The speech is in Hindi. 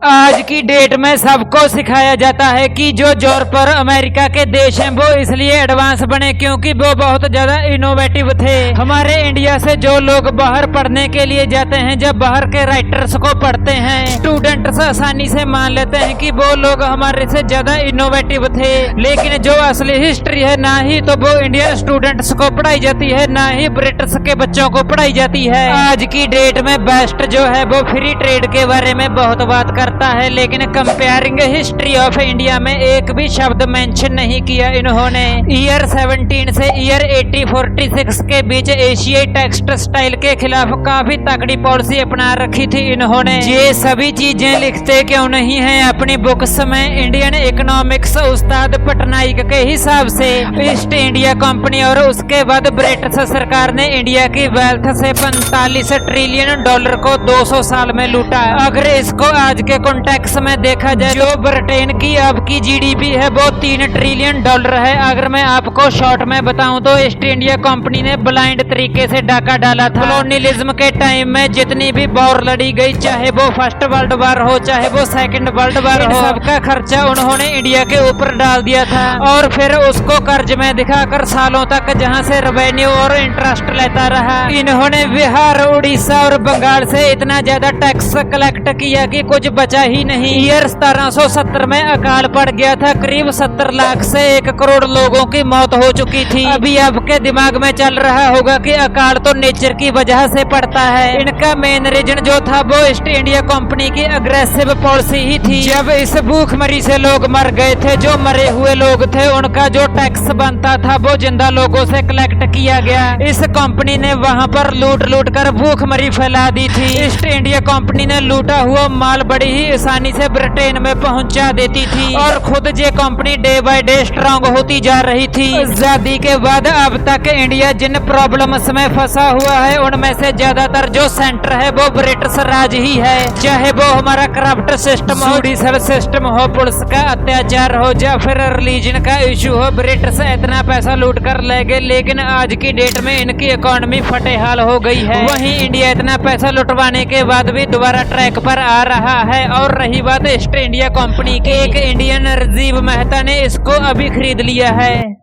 आज की डेट में सबको सिखाया जाता है कि जो यूरोप और अमेरिका के देश हैं वो इसलिए एडवांस बने क्योंकि वो बहुत ज्यादा इनोवेटिव थे। हमारे इंडिया से जो लोग बाहर पढ़ने के लिए जाते हैं, जब बाहर के राइटर्स को पढ़ते हैं, स्टूडेंट्स आसानी से मान लेते हैं कि वो लोग हमारे से ज्यादा इनोवेटिव थे। लेकिन जो असली हिस्ट्री है, ना ही तो वो इंडियन स्टूडेंट्स को पढ़ाई जाती है, ना ही ब्रिटिश के बच्चों को पढ़ाई जाती है। आज की डेट में बेस्ट जो है वो फ्री ट्रेड के बारे में बहुत बात करता है, लेकिन कंपेयरिंग हिस्ट्री ऑफ इंडिया में एक भी शब्द मेंशन नहीं किया इन्होंने। ईयर 17 से ईयर 1846 के बीच एशियाई टेक्स्ट स्टाइल के खिलाफ काफी तगड़ी पॉलिसी अपना रखी थी इन्होंने। ये सभी चीजें लिखते क्यों नहीं है अपनी बुक्स में? इंडियन इकोनॉमिक्स उस्ताद पटनायक के हिसाब से ईस्ट इंडिया कंपनी और उसके बाद ब्रिटिश सरकार ने इंडिया की वेल्थ से 45 ट्रिलियन डॉलर को 200 साल में लूटा। अगर इसको आज के कॉन्टेक्स्ट में देखा जाए, जो ब्रिटेन की अब की जीडीपी है वो 3 ट्रिलियन डॉलर है। अगर मैं आपको शॉर्ट में बताऊं तो ईस्ट इंडिया कंपनी ने ब्लाइंड तरीके से डाका डाला था। कॉलोनियलिज्म के टाइम में जितनी भी वॉर लड़ी गई, चाहे वो फर्स्ट वर्ल्ड वॉर हो चाहे वो सेकंड वर्ल्ड वॉर हो, सबका खर्चा उन्होंने इंडिया के ऊपर डाल दिया था और फिर उसको कर्ज में दिखाकर सालों तक जहां से रेवेन्यू और इंटरेस्ट लेता रहा। इन्होंने बिहार, उड़ीसा और बंगाल से इतना ज्यादा टैक्स कलेक्ट किया कि कुछ बचा ही नहीं। ईयर 1770 में अकाल पड़ गया था, करीब 70 लाख से 1 करोड़ लोगों की मौत हो चुकी थी। अभी आपके दिमाग में चल रहा होगा कि अकाल तो नेचर की वजह से पड़ता है। इनका मेन रीजन जो था वो ईस्ट इंडिया कंपनी की अग्रेसिव पॉलिसी ही थी। जब इस भूखमरी से लोग मर गए थे, जो मरे हुए लोग थे उनका जो टैक्स बनता था वो जिंदा लोगों से कलेक्ट किया गया। इस कंपनी ने वहां पर लूट लूट कर भूखमरी फैला दी थी। ईस्ट इंडिया कंपनी ने लूटा हुआ माल बड़ी ही आसानी से ब्रिटेन में पहुंचा देती थी और खुद ये company day by day strong होती जा रही थी। आजादी के बाद अब तक इंडिया जिन प्रॉब्लम्स में फंसा हुआ है उनमें से ज्यादातर जो सेंटर है वो ब्रिटिश राज ही है। चाहे वो हमारा करप्ट सिस्टम हो, जुडिशल सिस्टम हो, पुलिस का अत्याचार हो या फिर रिलीजन का इशू हो, ब्रिटिश इतना पैसा लूट कर ले गए, लेकिन आज की डेट में इनकी इकोनॉमी फटेहाल हो गई है। वहीं इंडिया इतना पैसा लुटवाने के बाद भी दोबारा ट्रैक पर आ रहा है। और रही बात ईस्ट इंडिया कंपनी की, एक इंडियन राजीव मेहता ने इसको अभी खरीद लिया है।